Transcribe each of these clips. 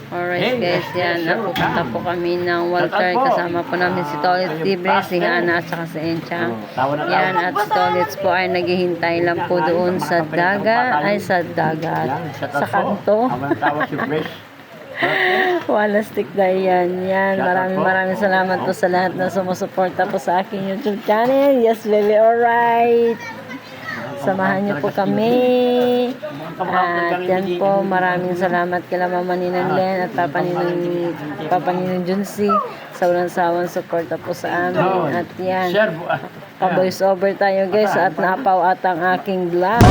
Alright guys, yan. Napupunta po kami ng Walter. Kasama po namin si Tolitz Libre, si Hana at saka si Enchang. Yan, at si Tolitz po ay naghihintay lang po doon sa dagat. Ay, sa dagat. Sa kanto. Walastik na yan. Yan, maraming salamat po sa lahat na sumusuporta po sa aking YouTube channel. Yes, baby, alright. Samahan niyo po kami. At yan po, maraming salamat kila Mama Ninang Len at Papa Ninang Junsi sa walang sawang suporta po sa amin. At yan, pa-voice over tayo guys at napaw at ang aking vlog.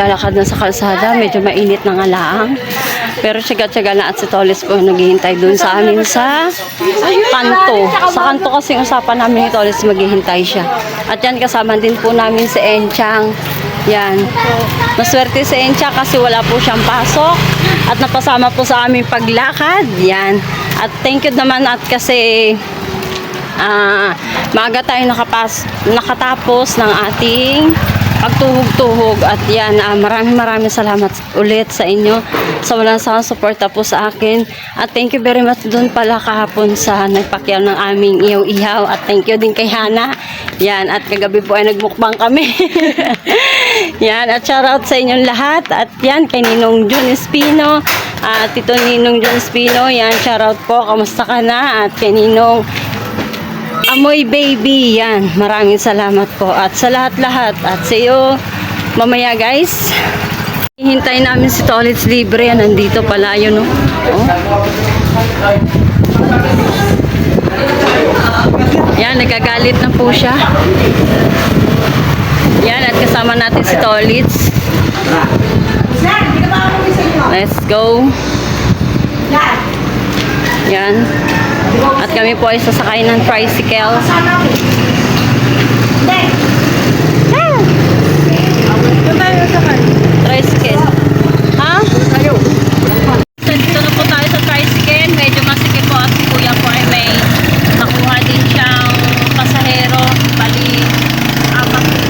Lalakad na sa kalsada, medyo mainit na nga lang. Pero tsaga-tsaga na at si Tolitz po naghihintay dun sa amin sa kanto. Sa kanto kasi usapan namin ni Tolitz maghihintay siya. At yan, kasama din po namin si Enchang. Yan. Maswerte si Enchang kasi wala po siyang pasok. At napasama po sa aming paglakad. Yan. At thank you naman at kasi maaga tayo nakatapos ng ating pagtuhog-tuhog at yan, maraming salamat ulit sa inyo sa walang sawang suporta po sa akin at thank you very much dun pala kahapon sa nagpakyaw ng aming ihaw-ihaw at thank you din kay Hana. Yan, at kagabi po ay nagmukbang kami. Yan, at shoutout sa inyong lahat at yan, kay Ninong Jun Espino at Tito Ninong Jun Espino, yan, shoutout po, kamusta ka na? At kay Ninong Amoy Baby, yan. Maraming salamat po. At sa lahat-lahat. At sa iyo, mamaya guys. Hihintay namin si Tolitz Libre. Yan, nandito pala yun, no? Oh. Yan, nagagalit na po siya. Yan, at kasama natin si Tolitz. Let's go. Yan. At kami po ay sasakay ng tricycle. Tricycle. Ha? Dito na po tayo sa tricycle. Medyo masikip po at si Kuya po ay may nakuha din siyang pasahero. Bali, apat po.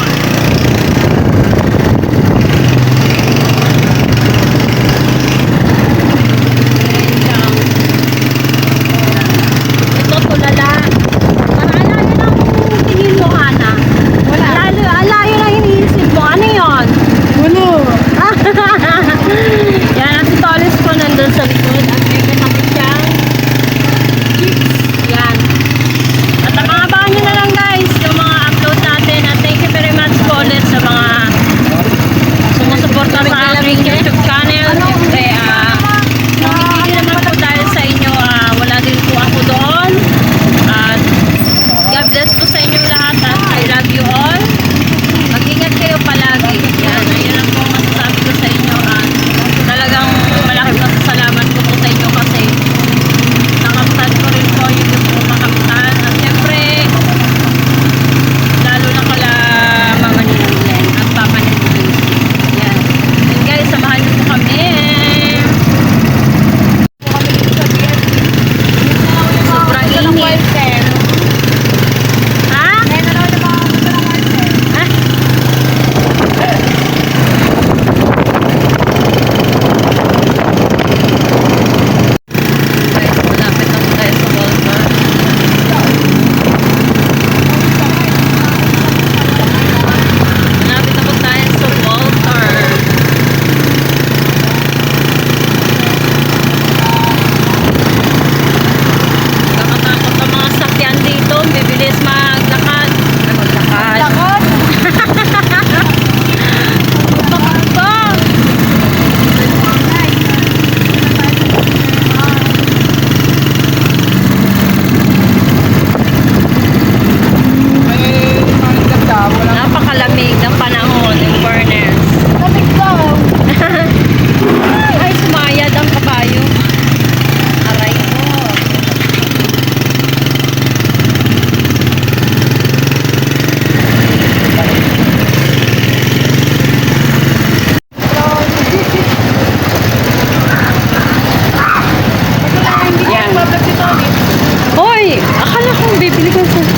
akala ko bibili ka ng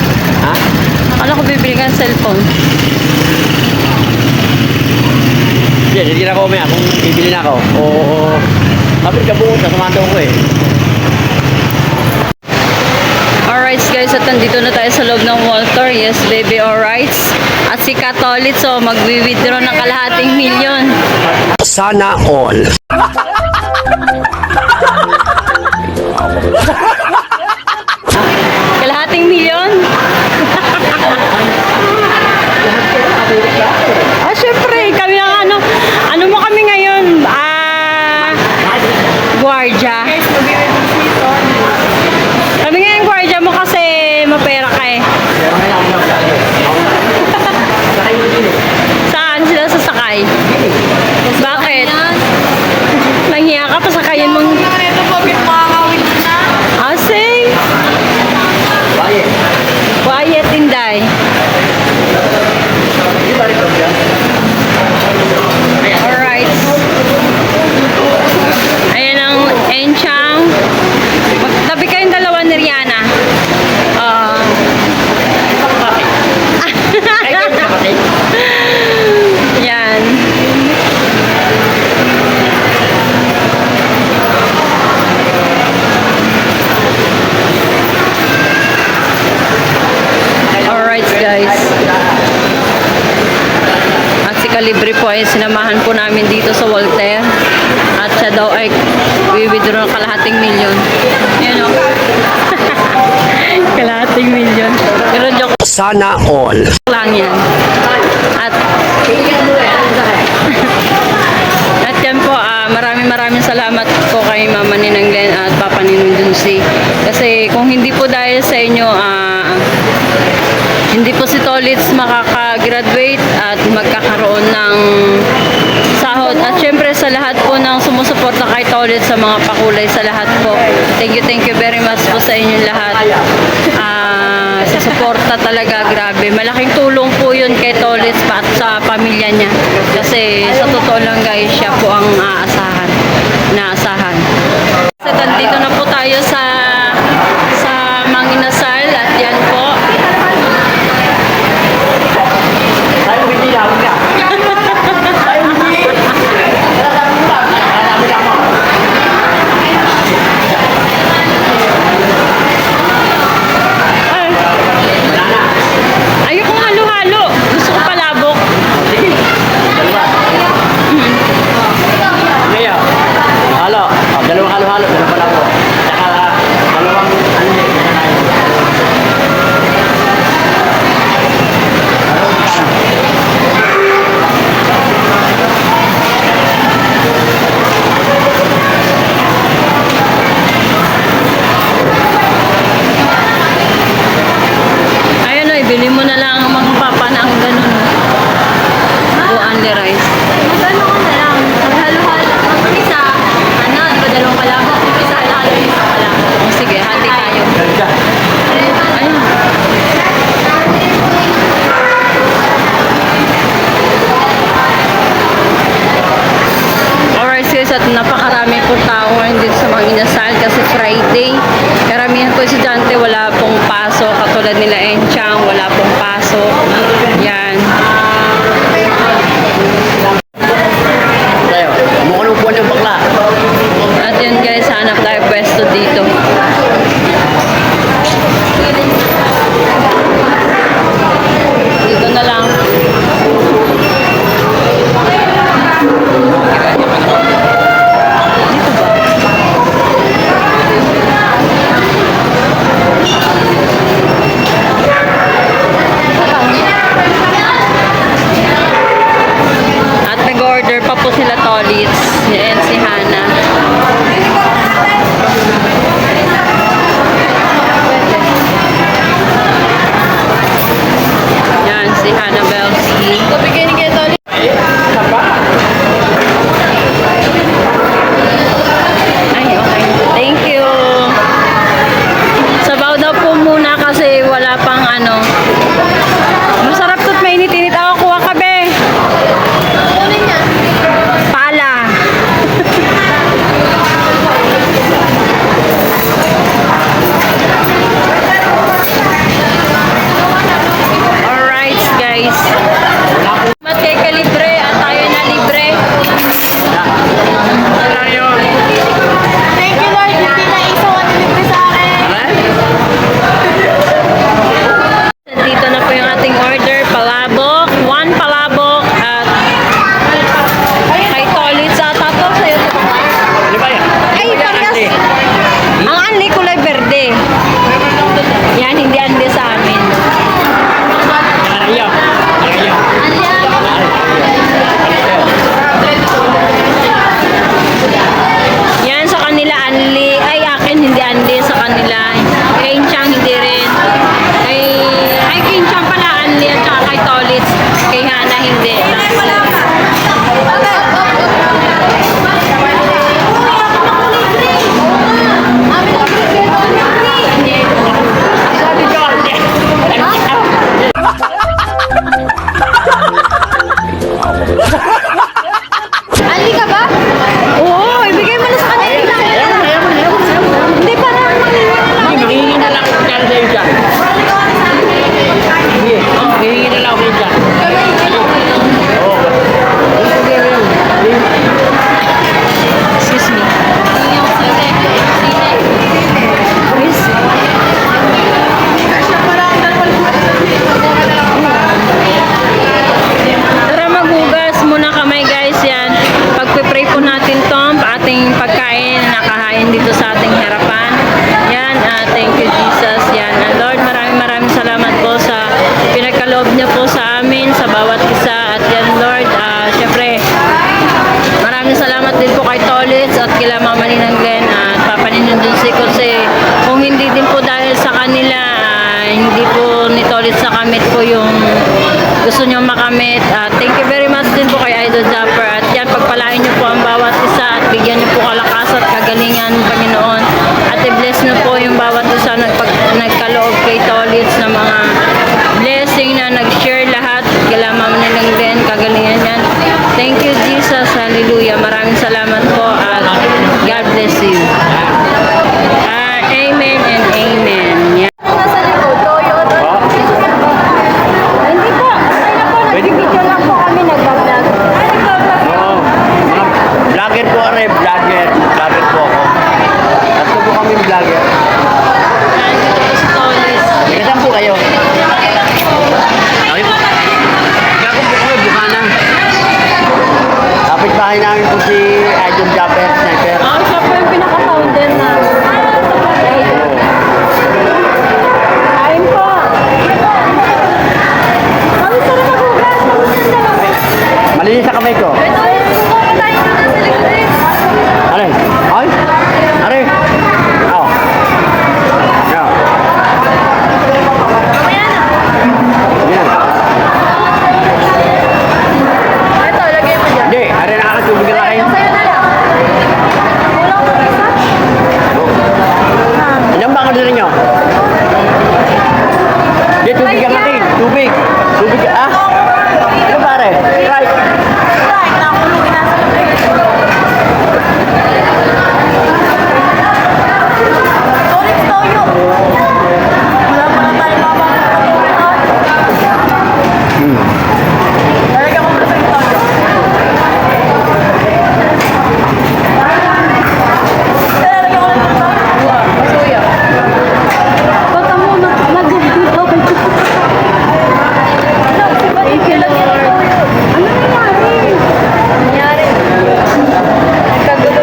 Ha? akala ko bibili ka ng cellphone. Hindi na ako umaya kung bibili na ako. O, kapit ka buong sa samato ko eh. Alright guys, at nandito na tayo sa loob ng Walter. Yes baby, alright. At si Katolit, so magwi-withdraw ng kalahating milyon. Sana all. Kalahating milyon? Syempre, kami ang ano mo kami ngayon? Guardia. Kami ngayon guardia mo kasi mapera ka eh. Saan sila sasakay? Bakit? Nanghiya ka pa sakayin mong... Asing? Quiet, Inday. Alright. Ayan ang Enchang. Magtabi kayong dalawa ni Rihanna. Yan. Alright guys. At si Calibre po ay sinamahan po namin dito sa Walter. At siya daw ay withdraw ng kalahating milyon. Yan o. Kalahating milyon. Pero joke Sana all. lang yan. At yan po, maraming salamat po kay Mama Ninang Glenn at Papa Ninong Dunsi. Kasi kung hindi po dahil sa inyo, hindi po si Tolitz makaka-graduate at magkakaroon ng sahod. At syempre sa lahat po ng sumusuporta kay Tolitz, sa mga pakulay, sa lahat po. Thank you very much po sa inyong lahat. Sa suporta talaga, grabe. Malaking tulong po yun kay Tolitz at sa pamilya niya. Kasi sa totoo lang guys, siya po ang naasahan. So, dito na po tayo sa Manginasal at yan po. Tayo hindi lang ka. Tayo hindi. Ayokong halo-halo. Gusto ko palabok. Sige. Ngayon. Halo. Dalawang halo-halo. Dalawa pala ko. kanila, hindi po ni Tolit sa kamit po yung gusto nyo makamit. Thank you very much din po kay Idol Japper. At yan, pagpalain nyo po ang bawat isa at bigyan nyo po kalakas at kagalingan ng Panginoon. At i-bless nyo po yung bawat isa nagkaloob kay Tolit na mga blessing na nag-share lahat. Kila Ma'am Nilang din, kagalingan yan. Thank you, Jesus. Hallelujah. Maraming salamat po at God bless you. Amen and amen. Yan. Nasa likod, Toyo. Hindi po. Okay na po. Pwede po. Nag-video lang po kami. Nag-vlog. Oo. Mga vlogger po are, vlogger. Vlogger po ako. Tatlo po kami vlogger. Si Tolit. Saan po kayo? Ayun. Gago po kami, Bukana. Kapit-bahay namin po si Idol Japper, Sniper. Siya po yung pinaka-founder na. Kain po. Kami sa nakahugas. Malinis sa kamay ko. Are? Ay? Are? Oh. Yeah. Yan. Ito, lagay mo dyan. Hindi, are nakakatubig na kayo. Sa'yo na lang. Kulang po isa. Ilan ba ang order nyo? Hindi, tubig ang akin. Tubig. Tubig, ah? Ano pare? Right. Right, nakulungin na sa loob. Tolit, Toyo. Wala pa na tayo mabang. Talaga mo gusto yung Toyo. Talaga ko lang yung Toyo. Masuya. Ba't mo nag-video? Thank you, Lord. Ano nangyari? Nangyari. Kagulo.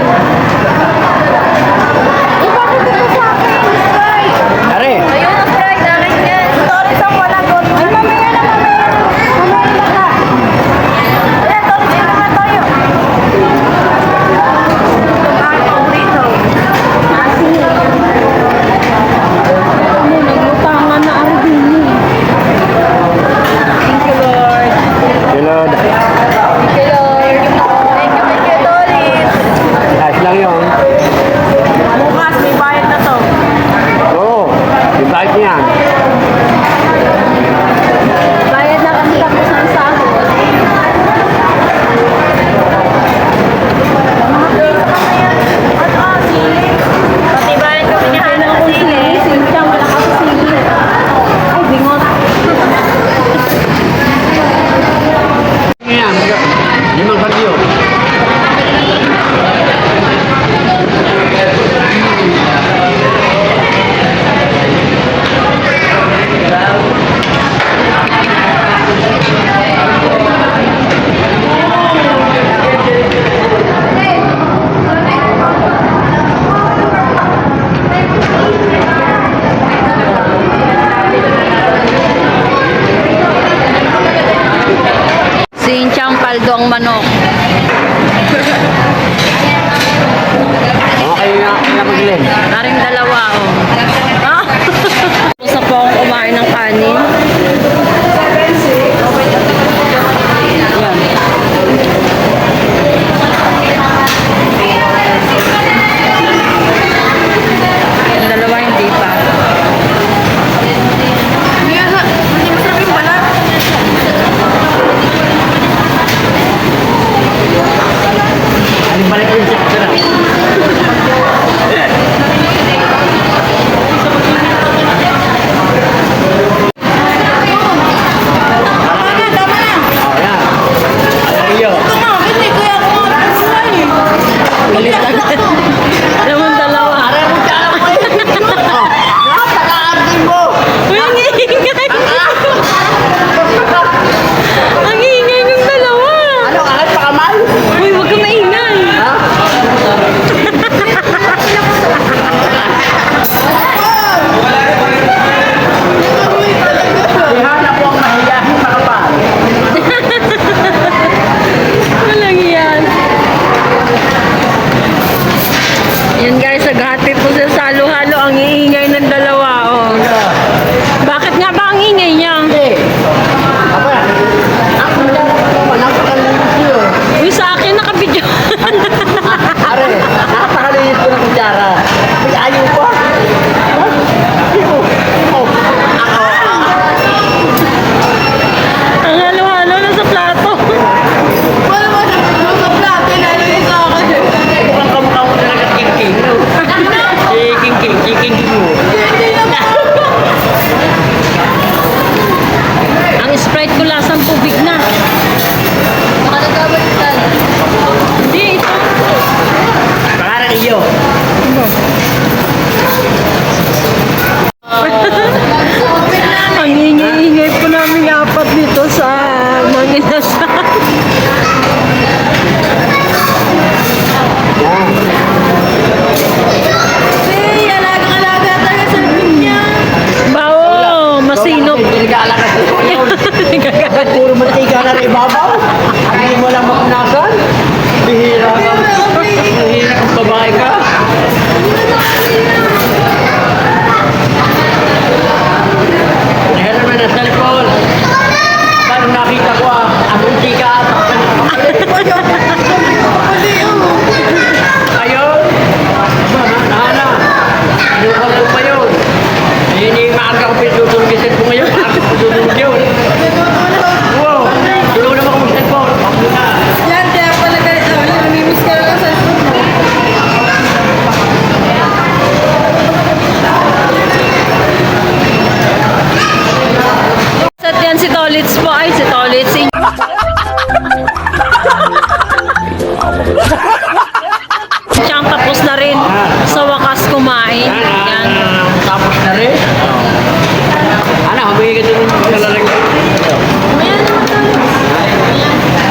Bakit ito sa akin? Sprite. Are? Ayun ang Sprite. Akin yan. Tolit ang wala doon. Ay, mamaya na, mamaya. Mamaya na ka. Ayan, Tolit. Ayun naman tayo. Ang paborito. Asin. Naglutangan na Ardini. Thank you, Lord. Silod. Thank you, Lord. Thank you, Tolit. Ayos lang yun. Bukas, may bayad na to. Oo. Ibalik niya. Bayad na kami tapos ng sahod. Pati bayad kami ni Hana ng sili. Sinsang, wala ka sa sili. Ay, bingot. Yan. Limang bagyo. Sinchang paldo ang manok. Mga kayo nga maglen. Naring dalawa, oh. Gusto po akong kumain ng kanin. Yan. Yung dalawa hindi pa. Hindi masarap yung balat. maaga ko pinutulog yung cellphone ngayon. Maaga ko pinutulog yun. Wow! Tulog naman ko mag-cellphone. Ako na. Yan, kaya pala galit ako. Namimiss ka lang sa cellphone mo. At yan si Tolits po. Ay, si Tolits. Siyang tapos na rin sa wakas kumain. Yan. Tapos na rin. Ano, humingi ka doon ng kalalang.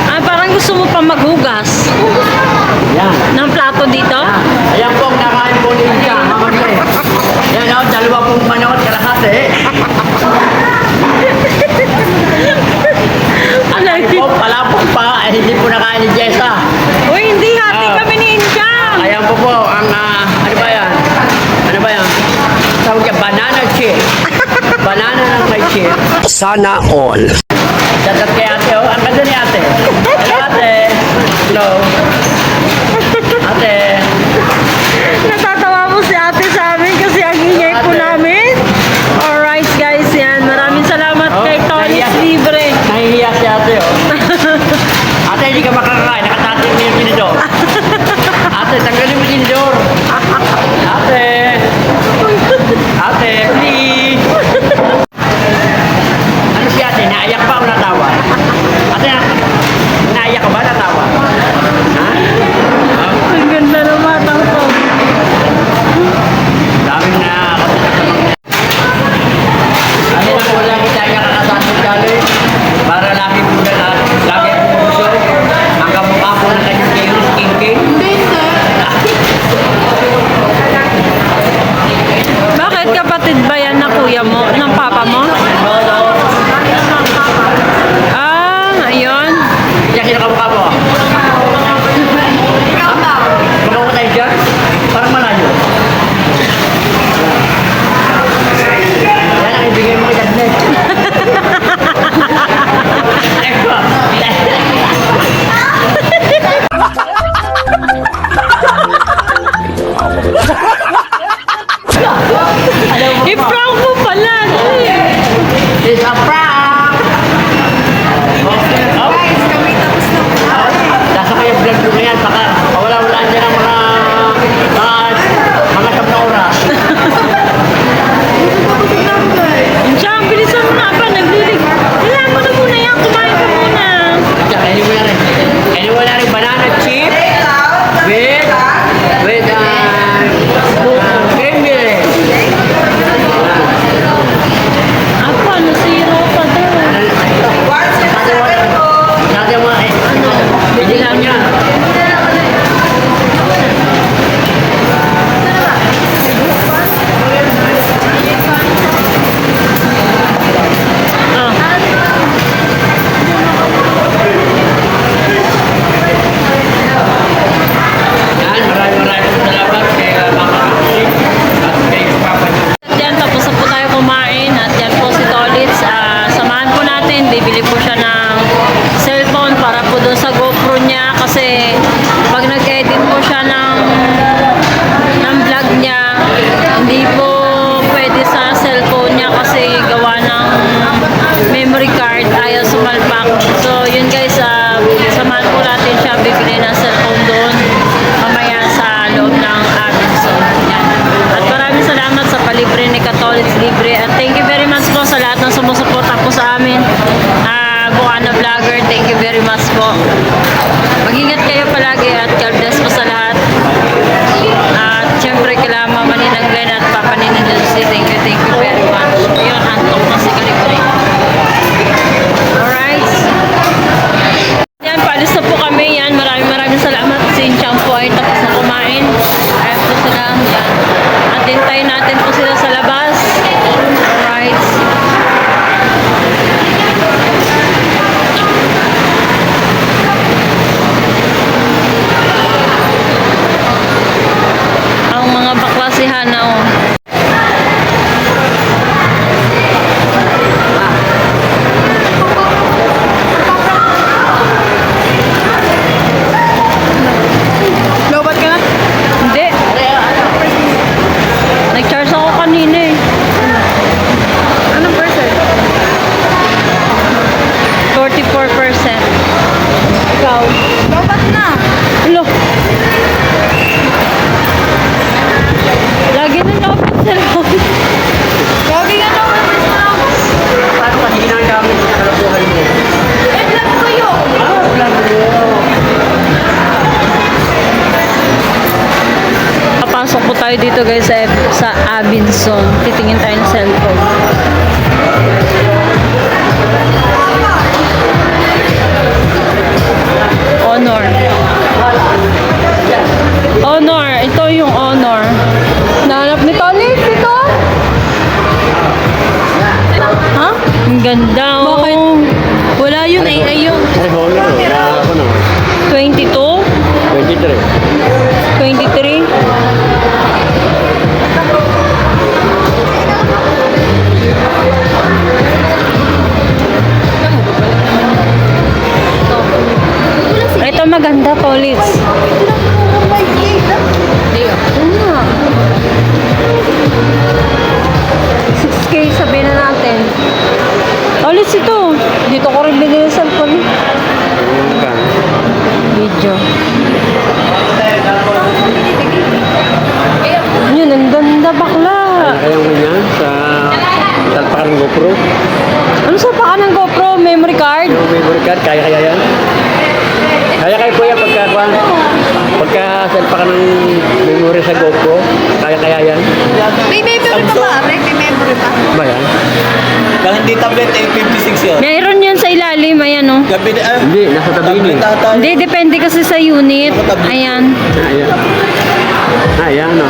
Ah, parang gusto mo pa maghugas Yan. ng plato dito? Ayan po, nakain po ni Inka. Mamaya eh. Yan o, dalawa pong manok at kalahati. Ang Ano? po, palapok pa, eh, hindi po nakain ni Jessa. Uy, hindi hati Ah. kami ni Inchang. Ayan po po, ang, ano ba yan? Ano ba yan? Tawag niya, banana chip. Banana ng may chip. Sana all. Dadat kay ate, oh. Ang ganda ni ate. Hello, ate. Hello. Ate. Natatawa mo si ate sa amin kasi ang ingay po Ate. namin. Alright guys, yan. Maraming salamat Oh, kay Tolits nahiya. Libre. Nahihiya si ate, oh. Ate, hindi ka makakakain. Nakatating mo yung tinidor. Ate, tanggalin mo yung tinidor. Ate. Ate, please. Ano si ate? Naiyak ba o natawa? Ate, naiyak ka ba? Natawa? Ha? Ang ganda ng matang ko. Daming na ano na po lagi tayo nakakasama dali para lagi po na lagi po gusto hanggang mukha po na kanyang kayo skin. Bakit kapatid ba yan na kuya mo? Ng papa mo? No, no. Ah, ayun. Yan kinakamukha mo. Ikaw na. Kumakaw tayo dyan? Parang malayo. Yan ang ibigay mo kay Dagnet. Eko. I-prank mo pala. It's a prank! Guys, kami tapos na po. Nasa kayo vlog ko na yan, baka wala-wala dyan ang mga siyam na oras. Inchang, bilisan mo na pa. Naglilig. Kailangan mo na muna yan. Kumain ka muna. Diyan, kainin mo na rin. Kainin mo na rin banana chip with cream milk. Apa, nasiro pa tayo dito guys sa Abinson. Titingin tayo ng cellphone. Honor. Honor. Ito yung Honor. Nahanap ni Tony. Ito. Ha? Ang ganda. Bakit? Wala yun eh. Ayun. Ay, Honor. Ako na. 22? 23. 23? Ito maganda, Tolits. Ano? 6K sabihin na natin. Tolits ito. Dito ko rin binili sa cellphone. Video. Yun, ang ganda bakla. Kaya mo niya sa talpakan ng GoPro. Ano sa paa ng GoPro? Memory card? Yung memory card, kaya yan. Kaya kuya pagka talpakan ng memory sa GoPro, kaya yan. May memory pa ba? May memory pa. Ba yan? Kung hindi tablet, 856 yun. Meron yun sa ilalim, ayan o. Gabi na, Hindi, nasa tabi yun eh. Hindi, depende kasi sa unit. Ayan. Ayan. Ayan o.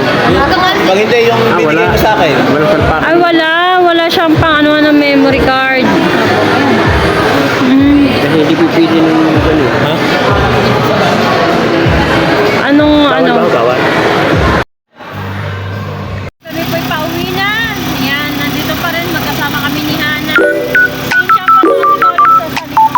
Pag hindi yung binigay mo sa akin. Walang talpakan. Ay, wala. Wala siyang pang ano ng memory card. Kasi hindi pipili ng gano'n. Ha? Anong, ano? Bawal. Kami po'y pauwi na. Ayan, nandito pa rin. Magkasama kami ni Hana. Ayun siya pa mga sinolis sa salita.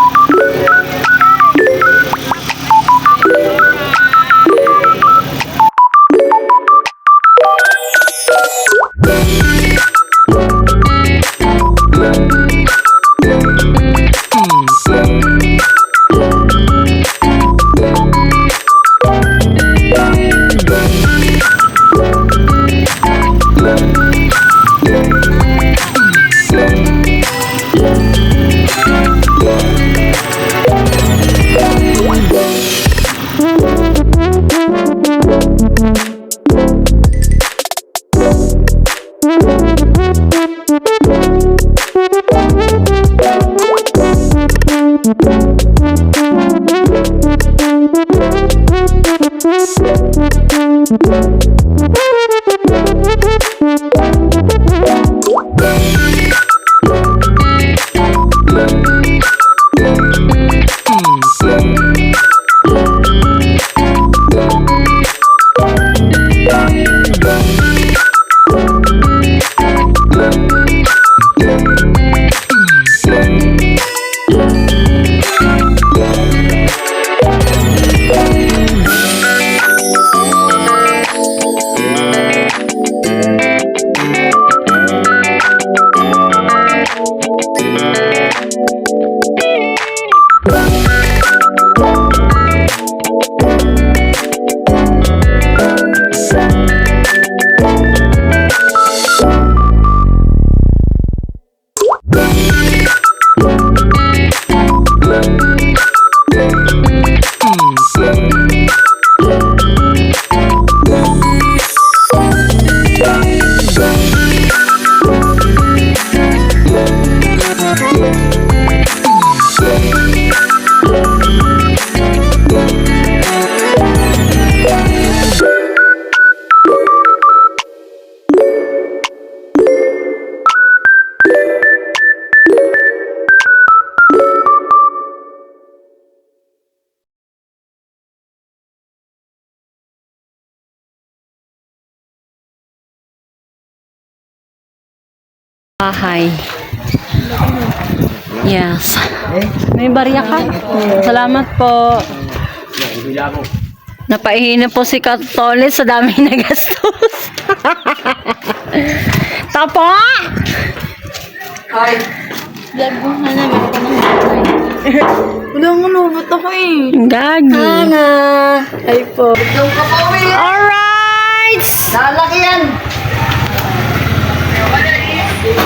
Bahay. Yes. May barya ka? Salamat po. Napaihin na po si Katolit sa dami na gastos. Tapo! Ay. Vlog mo na naman ako ng wala nga lubot ako eh. Gagi. Hana. Ay po. Yung kapawi. Alright! Lalaki yan.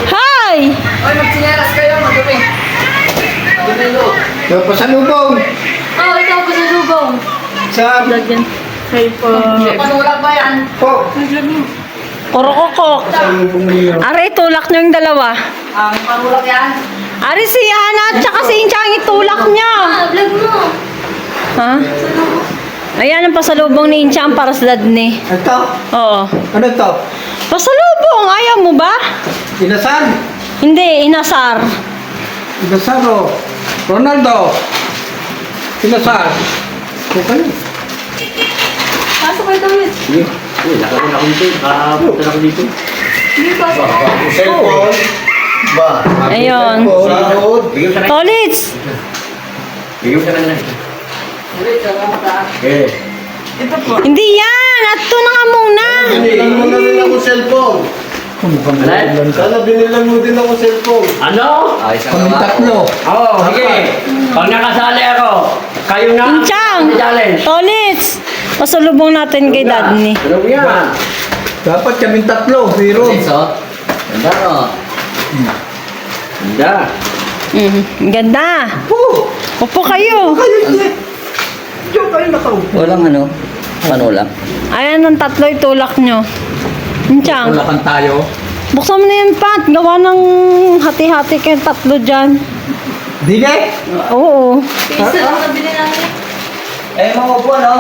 Hi! Ay, magsineras kayo. Madumi. Pasalubong! Oh, ikaw pa sa lubong. Sa Vlog yan. Panulak ba yan? Kurokok. Aray, tulak nyo yung dalawa. Ang panulak yan? Ari, si Ana at saka si Inchang itulak niya. Vlog mo. Ha? Ayan ang pasalubong ni Inchang para sa dad ni. Ito? Oo. Ano to? Pasalubong, ayaw mo ba? Inasan? Hindi, inasar. Inasaro. Ronaldo. Inasar. Okay. Pasok kayo damit. Uy, nakaroon ako dito. Nakapunta na ako dito. Cellphone. Ba? Ayun. Sahod. Bigyan ka na. Tolits! Bigyan ka na. Eh. Hindi yan! At ito na nga muna! Binilan mo na rin ako cellphone. Ano? Sana binilan mo din ako cellphone. Ano? Kami tatlo. Oo, sige. Pag nakasali ako, kayo na. Inchang! Challenge. Tolits! Pasalubong natin kay dad ni. Ano yan? Dapat kami tatlo. Zero. Ganda no? Ganda. Ang ganda! Oo. Upo kayo! Diyo kayo nakaupo. Walang ano? Panulak. Ayan ang tatlo itulak nyo. Inchang, Wala tayo. buksan mo na yan, Pat. Gawa ng hati-hati kayong tatlo dyan. Dine? Oo. Pizza lang nabili namin. Eh, mga upo, no?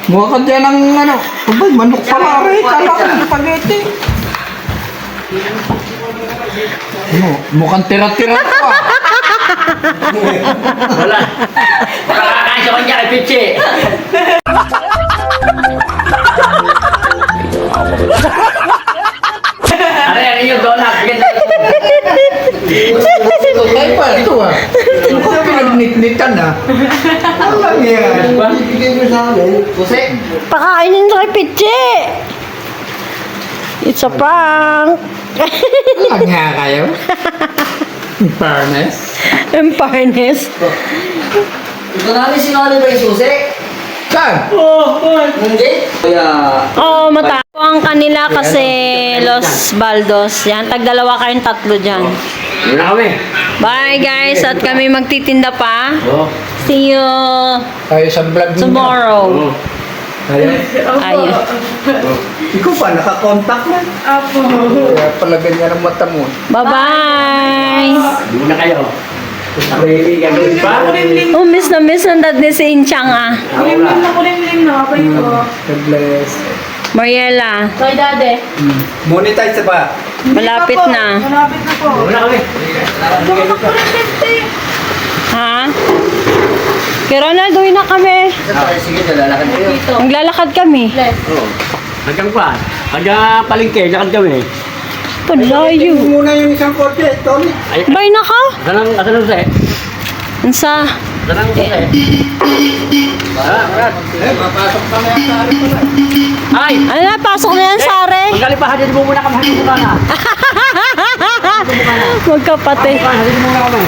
Mukha ka dyan ng ano. Abay, manok pala rin. Kala ko ng spaghetti. Mukhang tira-tira ko ah. Wala. Kakakain sa kanya kay Pichi. Ano yung donut? Ay pa, ito ah. Mukhang pinagnit-nitan ah. Ano lang yan? Ibigay mo sa amin. Kusi? Pakainin sa kay Pichi! It's a prank! Lang nga kayo. In fairness. In fairness. Ito namin sinuli ba yung susi? Saan? Hindi. Kaya... Oo, mata. Ang kanila kasi Los Baldos. Yan, tagdalawa kayong tatlo dyan. Yun na kami. Bye guys, at kami magtitinda pa. Oo. See you Tayo sa vlog niyo. tomorrow. Tayo. Ayun. Ikaw pa, nakakontak na. Apo. Kaya pala ganyan ang mata mo. Bye-bye! Doon na kayo. Ako yung gagawin pa. Oh, miss na miss ng dad ni si Inchang ah. God bless. Mariela, Kay dade. Monetize ba? malapit na. Doon na kami. Ha? Kay Ronald, uwi na kami. Sige, nalalakad kayo. Maglalakad kami. Oo. Hanggang pa. Hanggang palengke, lakad kami. Palayo. Muna yung isang kotse, Tony. Ay, Bye na ka? asan ang susi? Ansa? Asan ang susi? Marat. Mapasok kami ang sari ko na. Ay! Ano na, pasok na yan, Sare. Magkalipahan, mo muna kami. Halin mo na. Magkapatid. Halin mo muna kami.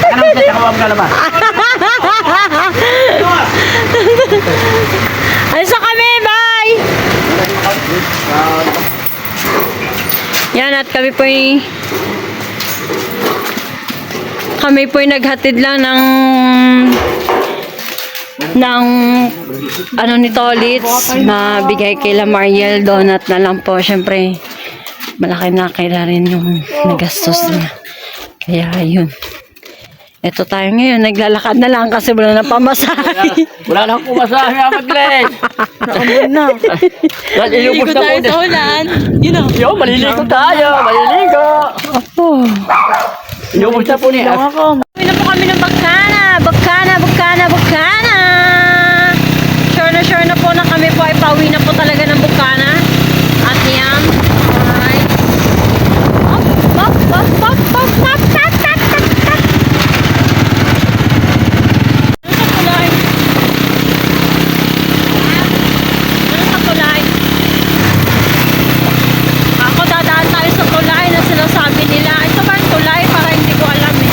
Ano mo siya, kawag lalabas. Alis na kami, bye! Yan, at kami po'y naghatid lang ng ano ni Tolits, mabigay kay Lamariel, donut na lang po. Siyempre, malaki na kaya rin yung nagastos niya. Kaya yun. Ito tayo ngayon, naglalakad na lang kasi wala na pamasahe. Wala na akong pumasahe, Amat Glenn. Nakamod na. Dahil ilubos na po. ulan. You know. Yo, maliligo tayo. Maliligo. Opo. Ilubos na po niya. Uwi na po kami ng Bacana. Bacana. Sure na po na kami po ay pauwi na po talaga ng Bacana. At yan. Alright. Pop. Ano sa kulay? Ano sa kulay? Ako dadaan tayo sa tulay na sinasabi nila. Ito ba yung tulay? Para hindi ko alam eh.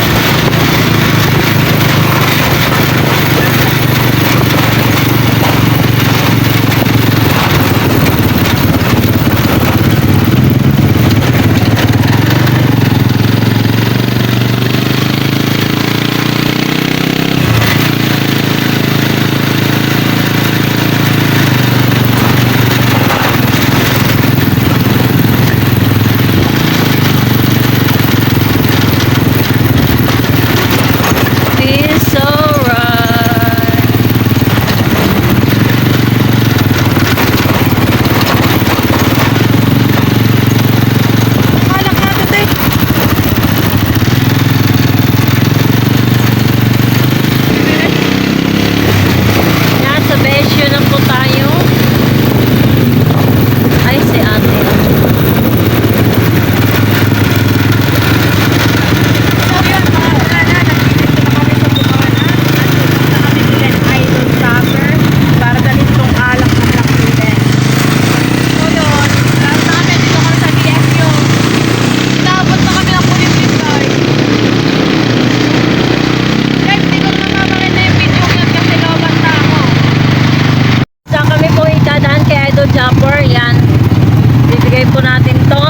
po natin to.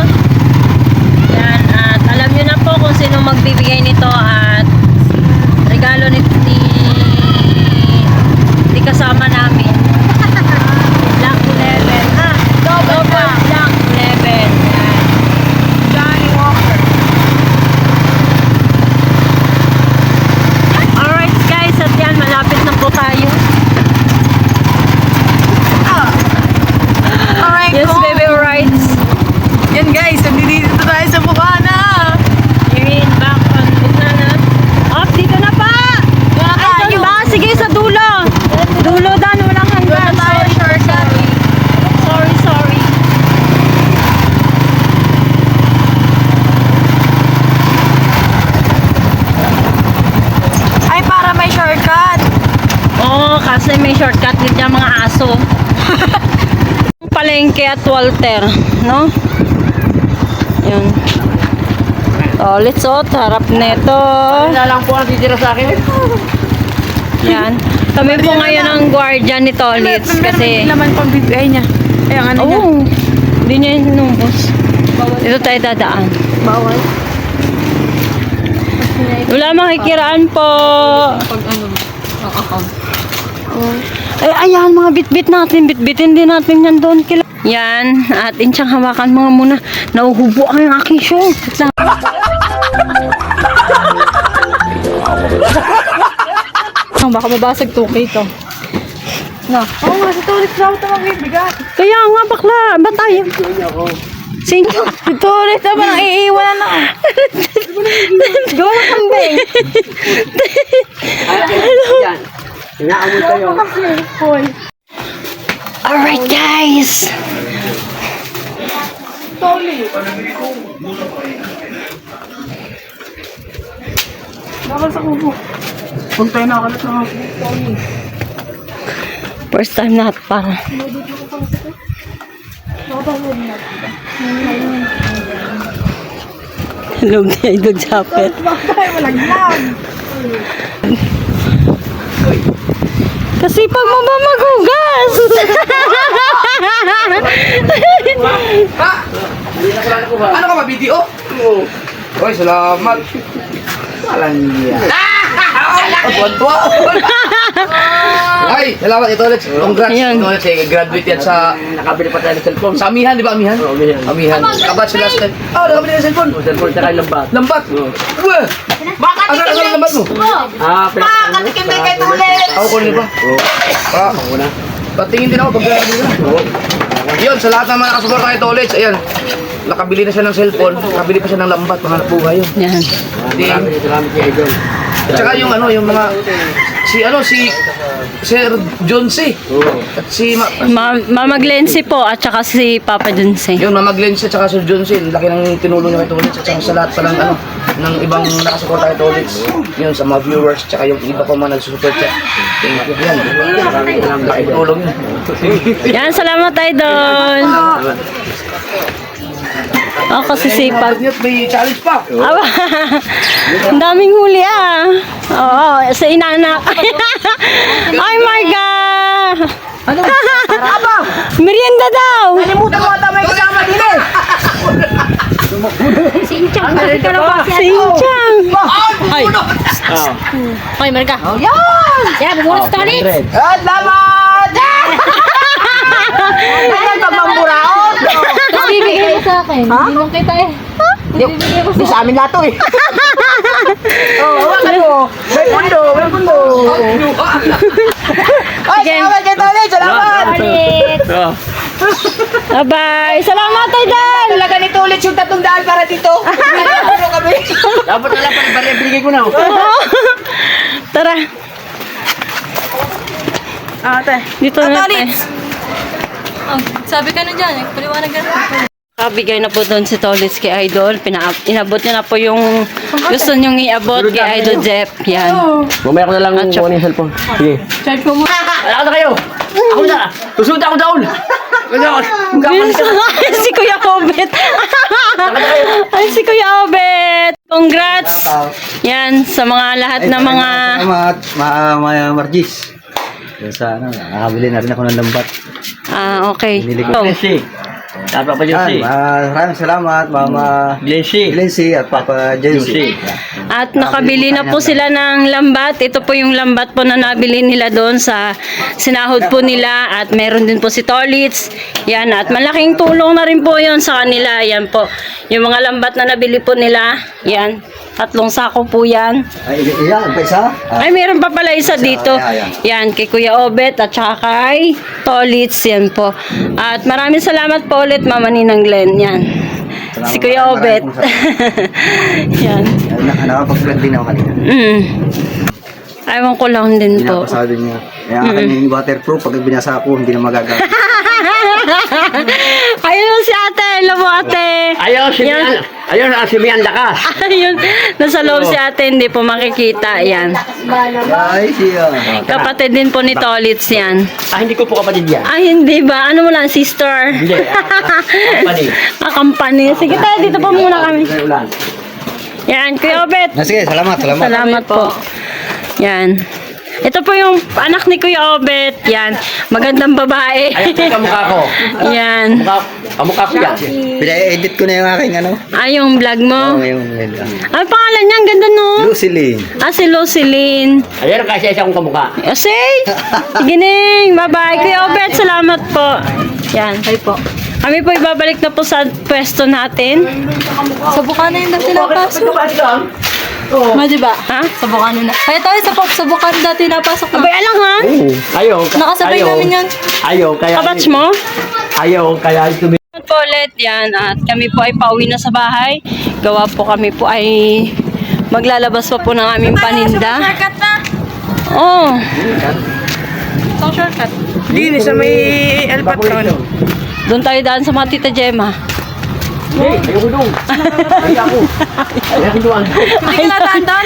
Yan, at alam nyo na po kung sino magbibigay nito at regalo ni kasama namin. Black 11. Double Black 11. Yan. Johnny Walker. Alright guys, at yan, malapit na po tayo. Alright, Yes, go. baby, alright. Yan guys, nandito tayo sa Bukana. You're in back on Bukana. Up, dito na pa! Ay, doon ba? Sige, sa dulo. Dulo, Dan, walang hanggan. Sorry, sorry. Ay, para may shortcut. Oo, kasi may shortcut din dyan mga aso. Palengke at Walter, no? Yun. Oh, let's harap neto. Wala lang po ang titira sa akin. Yan. Kami po ngayon ang guardian ni Tolitz kasi naman pang bibigay niya. Ay, ang ano niya. oh, hindi niya inubos. Dito tayo dadaan. Bawal. Wala makikiraan po. Ay, ayan, mga bitbit natin. Bitbitin din natin yan doon. Yan. At insyang hawakan mga muna. Nauhubo ang yung aking shirt. Baka mabasag 2K to. No. Oo nga, si Tulit daw ito magbibigat. Kaya nga, bakla. Ba't tayo? Sinyo. Si Tulit naman ang iiwanan na. Gawa ng kambing. Yan. Inaamoy kayo. Hoy. Alright, guys. Tulit. Bakal sa kubo. Puntay na ako na Tulit. First time na para. Hello, guys. Good japet. Bakit malaglag? Kasi pag mo ba maghugas? Ano ka ba, video? Oo. Oy, salamat. Walang niya. Tuwan-tuwa. Ay, salamat ito ulit. Congrats. Ayan. Ito ulit, graduate yan sa... Nakabili pa tayo ng cellphone. Sa Amihan, di ba Amihan? Oo, Amihan. Amihan. Kabat sila sa... nakabili na cellphone. Cellphone tsaka yung lambat. Lambat. Wah! Asa ang lambat mo? Katikim din kay Tulit. Ako ko ba? Oo. Ah, Una. patingin din ako pag nakabili na. Oo. Yun, sa lahat ng mga nakasuporta kay Tolets, ayan. Nakabili na siya ng cellphone, nakabili pa siya ng lambat, mga buhay yun. Yan. Maraming salamat kay Idol. At saka yung ano, yung mga si Sir John C. Oo. At si Mama Glency po at saka si Papa Dunse. yung Mama Glenn C at saka Sir John C. Laki ng tinulong niya kay Tolets at saka sa lahat pa ng ano ng ibang nakasuporta kay Tolets. Yun sa mga viewers at saka yung iba pa mga nagsusupport siya. Thank you. Yan. Maraming salamat kay Laki Idol. tulong yun. Yan, salamat idol. Ako si Sipag. May challenge pa. Aba, ang daming huli ah. Oo, sa inanak. Ay my God! Ano? Aba! Merienda daw! Nalimutan mo ata may kasama din eh! Sinchang! Ay! Ay, Marga! Yan! Yeah, bumulis ka ulit! At lamat! Ay, pagmamburaot! Tapos bibigay mo sa akin. Hindi mo kita eh. Di sa amin lahat to eh. Oo, hawakan mo. May pundo, may pundo. Ay, Sige. salamat kay Tolets, salamat! Oo. Bye-bye! Salamat idol! Talaga ni Tolets yung 300 para dito. Ano kami? Dapat wala pa iba rin binigay ko na. Oh. Tara, Ate. dito na tayo. Sabi ka na dyan, paliwanag ka na. Kabigay na po doon si Tolitz kay Idol. Inabot niya na po yung gusto niyong iabot kay Idol Jeff. Yan. Mamaya ko na lang At kuha yung cellphone. Sige. Charge mo muna. Wala na kayo. Ako na. Susunod ako down. Ay, si Kuya Obet. Ay, si Kuya Obet. Congrats. Yan, sa mga lahat ng mga... Salamat, Margis. Sa ano, nakabili na rin ako ng lambat. Ah, okay. Binili ko. Oh, Messi. At Papa Josie. Maraming salamat, Mama Glency at Papa Josie. At nakabili na po sila ng lambat. Ito po yung lambat po na nabili nila doon sa sinahod po nila. At meron din po si Tolits. Yan. At malaking tulong na rin po yun sa kanila. Yan po. Yung mga lambat na nabili po nila. Yan. 3 sako po yan. Ay, iyan, pa isa? Ay, meron pa pala isa dito. Yan, kay Kuya Obet at saka kay Tolits. Yan po. At maraming salamat po ulit, Mama Ninang Glenn. Yan. Si Kuya Obet. Yan. Nakapag-vlog din ako kanina. Ayaw ko lang din po. Sabi niya, kaya akin yung waterproof, pag binasa ako, hindi na magagamit. Ayun si ate. Hello po ate. Ayaw, si Mian lakas. Ayun. Nasa loob si ate. Hindi po makikita. Yan. Ay, siya. Kapatid din po ni Tolits yan. Hindi ko po kapatid yan. Ay, hindi ba? Ano mo lang, sister? Hindi. Company. Company. Sige tayo, dito po muna kami. Ulan. Yan, Kuya Obet. Sige, salamat. Salamat po. Yan. Ito po yung anak ni Kuya Obet. Yan. Magandang babae. Ayan, kamukha ko. Yan. Kamukha ko yan. Pina-edit ko na yung aking ano. Yung vlog mo. Ngayon. Ano pangalan niya? Ang ganda no? Lucilene. Si Lucilene. Ayan, kasi isa kong kamukha. Say! Gining! Bye-bye! Kuya Obet, salamat po. Yan. Ay po. Kami po ibabalik na po sa pwesto natin. Subukan na yung dati napasok. Ma, diba? Ha? Subukan na. Kaya tayo sa pop, subukan dati napasok na. Abay, alangan! Ayaw. Nakasabay namin yan. Ayaw, kaya... Kabatch mo? Ayaw, kaya ito. Po ulit yan. At kami po ay pauwi na sa bahay. Gawa po kami po ay maglalabas pa po ng aming paninda. Shortcut na. Oh. Isang shortcut. Linis na may Alpatron. Doon tayo daan sa mga tita Gemma. Hindi, ayaw ko doon. Ayaw ko. Ayaw ko doon. Hindi ka natandan?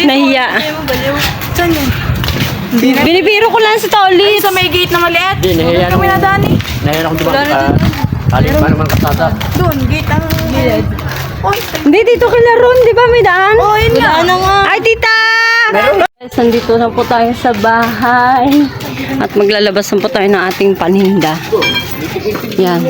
Nahiya. Saan yun? Binibiro ko lang sa Tolits. Sa may gate na maliit. Hindi, nahiya Kami nadaan eh. Nahiya akong dumaan sa... Alin pa naman kasada. Doon, gate ang gilid. Uy, Hindi, dito kila Ron. Di ba may daan? oh, yun nga. Ano nga? Ay, tita! Guys, nandito na po tayo sa bahay. At maglalabas na po tayo ng ating paninda. Yan.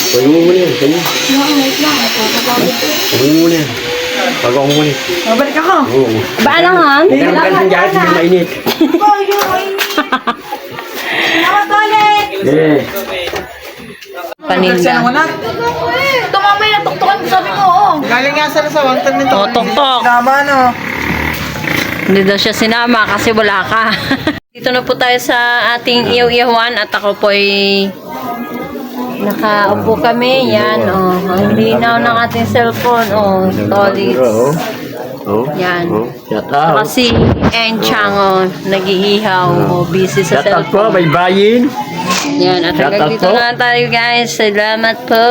Huwag mo muna yan. Huwag mo muna yan. Pag ako muna. Mabalik ako. Oo. Baalangan? Pero magandang jacket, hindi mainit. Salamat ulit. Eh. Paninda. Tumamay na tuktukan. Sabi mo, oo. Galing nga sa wantan nito. O, tok-tok. Tama, no? Hindi daw siya sinama kasi wala ka. Dito na po tayo sa ating iyaw-iyawan at ako po ay nakaupo kami. Yan, oh. Ang linaw ng ating cellphone. Oh, Tolits. Oh. Yan. Oh. Shout out. Kasi Enchang, oh, nag-iihaw. Oh, busy sa Shout out po, cellphone. baybayin. Yan, at Shout hanggang out dito po. na tayo guys. Salamat po.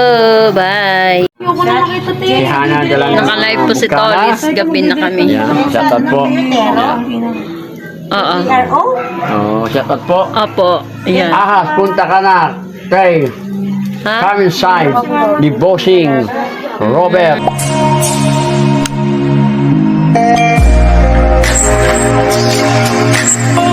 Bye. Ayoko na makita, te. Si Hana dala ng Naka-live po si bukana. Tolits. Gabi na kami. Yan, shout out po. Oo. Oh, shout out po. Opo. Yan. Ahas, punta ka na. Kay Ha? Carmen Sainz, ni Bossing Robert. Oh